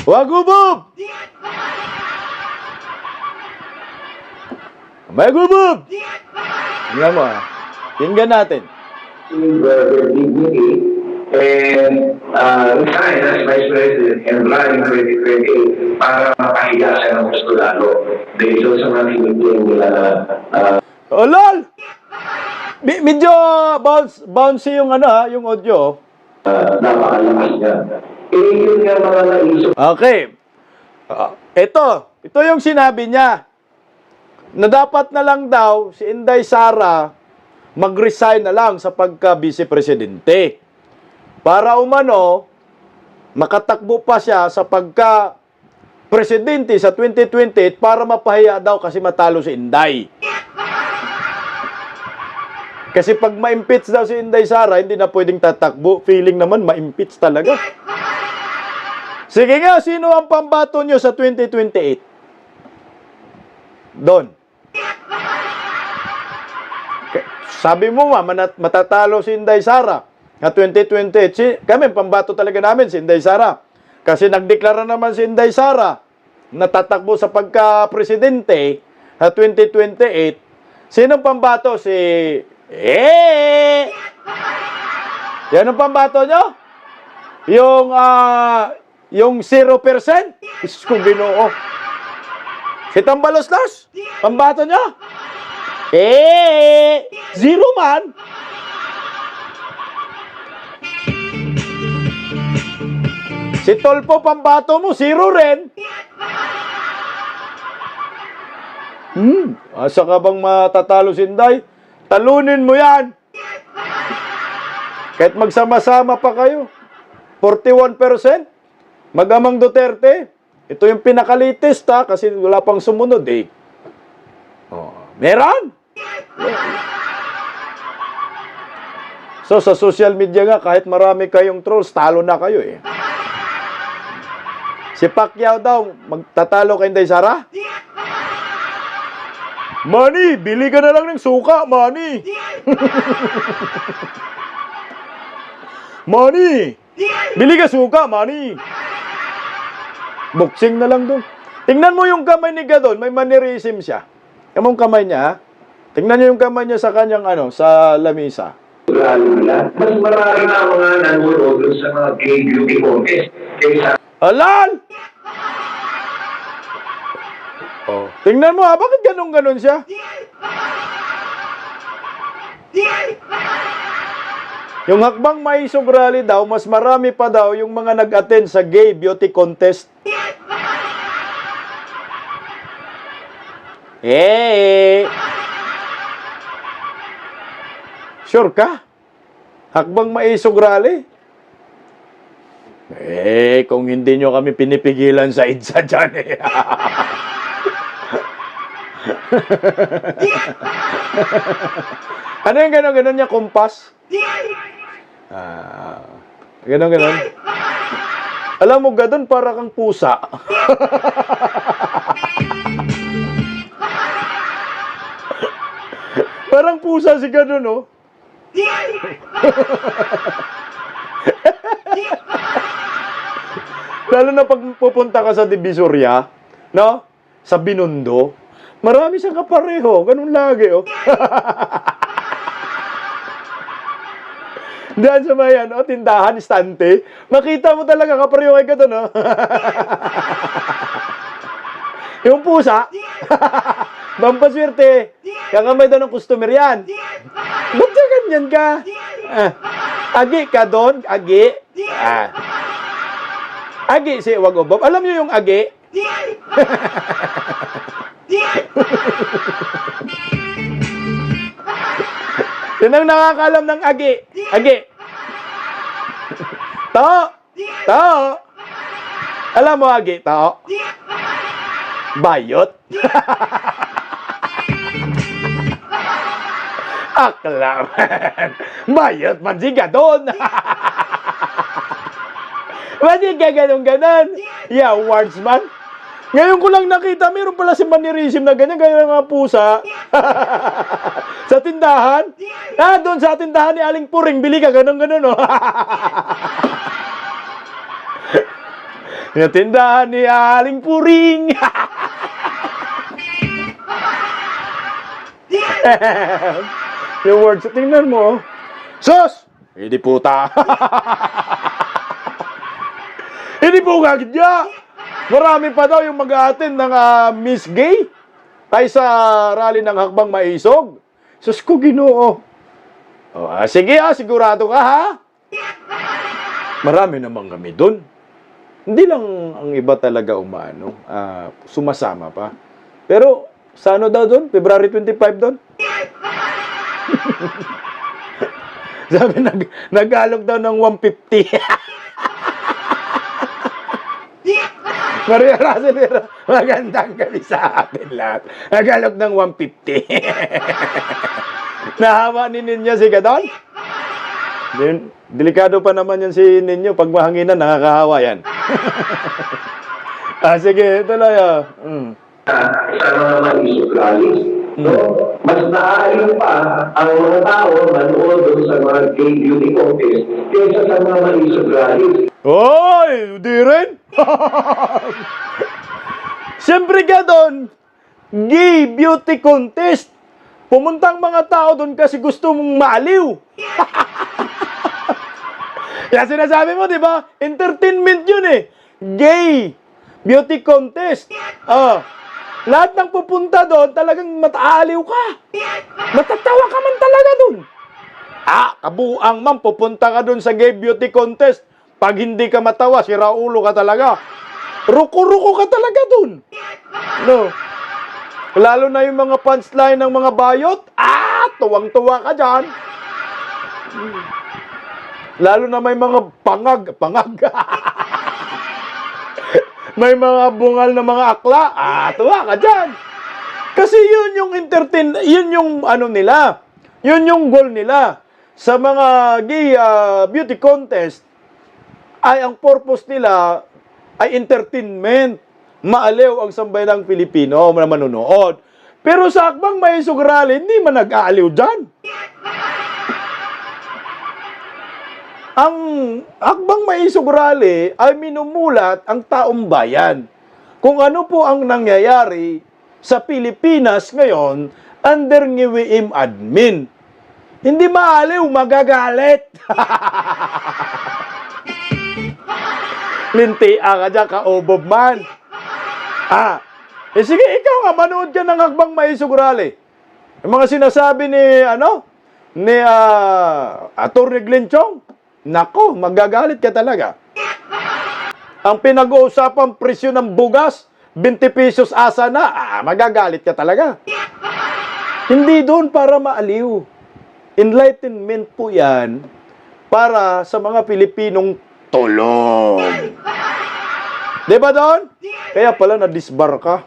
Wagubub! Wagubub! Tingnan mo Tingnan natin. Brother Dignity and resign as Vice President and run in 2028 para mapahiga siya ng postulado. Dahil sa mga tinignan nila Oh, lol! Medyo bouncy yung yung audio. napakalakas niya. Yun nga mga naisip. Okay. Ito yung sinabi niya. Na dapat na lang daw si Inday Sara mag-resign na lang sa pagka-vice presidente. Para umano, makatakbo pa siya sa pagka-presidente sa 2028 para mapahiya daw kasi matalo si Inday. Kasi pag ma-impeach daw si Inday Sara, hindi na pwedeng tatakbo. Feeling naman, ma-impeach talaga. Sige nga, sino ang pambato nyo sa 2028? Don. Sabi mo matatalo si Inday Sara na 2028. Kami, pambato talaga namin si Inday Sara. Kasi nagdeklara naman si Inday Sara na tatakbo sa pagka-presidente sa 2028. Sinong pambato? Yan ang pambato nyo? Yung 0%? Isus kong Ginoo. Si Tambaloslos? Pambato nyo? Zero man. Si Tolpo, pambato mo, zero rin. Asa ka bang matatalo si Inday? Talunin mo yan. Kahit magsama-sama pa kayo. 41%. Magamang Duterte. Ito yung pinakalitest kasi wala pang sumunod Meron? So sa social media nga, kahit marami kayong trolls, talo na kayo Si Pacquiao daw, magtatalo kay Inday Sara? Manny, bili ka na lang ng suka, Manny. Manny, bili ka suka, Manny. Boxing na lang doon. Tingnan mo yung kamay ni Gadon, may mannerism siya. Yung kamay niya, tingnan niyo yung kamay niya sa kanyang sa lamisa. Mas marami na mga nanonood sa mga gay beauty contest kaysa Alal! Tingnan mo bakit ganun siya? Yung hakbang Maisog Rally daw, mas marami pa daw yung mga nag-attend sa gay beauty contest. Sure ka? Hakbang Maisog Rally? Kung hindi nyo kami pinipigilan sa EDSA dyan Ano yung gano'n niya, kumpas? Gano'n. Alam mo, Gadon, para kang pusa. Parang pusa si Gadon, Lalo na pag pupunta ka sa Divisoria, sa Binondo, marami siyang kapareho. Ganun lagi, Diyan sa mayan, tindahan, istante. Makita mo talaga kapareho kay Gadon, Yung pusa, mampaswerte. Kakamay daw ng customer yan. Ba't ka ganyan ka? Agi ka doon? Agi? Agi si Wagobob. Alam niyo yung agi? Sinang nakakalam ng agi? Agi. Tao. Alam mo agi, tao? Bayot. Akla man. Bayot man si Gadon. Bakit ka ganun-ganon? Yeah, awards man. Ngayon ko lang nakita, mayroon pala si mannerism na ganyan, ganyan mga pusa. Sa tindahan. Doon sa tindahan ni Aling Puring, bili ka, ganun-ganon, Yung tindahan ni Aling Puring. Yung words, tingnan mo. Sus! Hindi puta. Hindi po kagidya. Marami pa daw yung mag-a-attend ng Miss Gay ay sa rally ng Hakbang Maisog. Sus ko, Ginoo. Oh, sige sigurado ka ha. Marami naman kami doon. Hindi lang ang iba talaga umano, sumasama pa. Pero sa ano daw doon? February 25 doon? Sabi, nag-alok daw ng 150. Maria Racelera, magandang gabi sa atin lahat. Nag-alok ng 150. Nahawa ni Ninyo si Gadon? Delikado pa naman yan si Ninyo. Pag mahanginan, nakakahawa yan. Sige, tuloy. Sa mga maisip rallies. No? Mas naaaliw pa ang mga tao manood doon sa mga gay beauty contest kaysa sa mga maisip rallies. Oy, di rin. Siyempre ka doon, gay beauty contest. Pumuntang mga tao doon kasi gusto mong maaliw. Kaya sinasabi mo, di ba? Entertainment yun eh. Gay beauty contest. Lahat ng pupunta doon, talagang mataaliw ka. Matatawa ka man talaga doon. Kabuang man, pupunta ka doon sa gay beauty contest. Pag hindi ka matawa, siraulo ka talaga. Ruko-ruko ka talaga doon. No. Lalo na yung mga punchline ng mga bayot. Tuwang-tuwa ka dyan. Lalo na may mga pangag. May mga bungal na mga akla. Tuwa ka dyan. Kasi yun yung yun yung ano nila. Yun yung goal nila. Sa mga gay beauty contest, ay ang purpose nila ay entertainment. Maaliw ang sambayanang Pilipino na manonood. Pero sa Hakbang Maisog Rally, hindi man nag-aaliw dyan. Ang Hakbang Maisog Rally ay minumulat ang taong bayan. Kung ano po ang nangyayari sa Pilipinas ngayon under ngiwiim admin. Hindi maaliw, magagalit. Linti ka dyan, kaobob man. Sige, ikaw nga, manood ka ng Hakbang Maisog Rally. Yung mga sinasabi ni Atty. Glenchong, nako, magagalit ka talaga. Ang pinag-uusapang presyo ng bugas, 20 pesos asa na, magagalit ka talaga. Hindi doon para maaliw. Enlightenment po yan para sa mga Pilipinong tulong. Diba doon? Kaya pala na-disbar ka.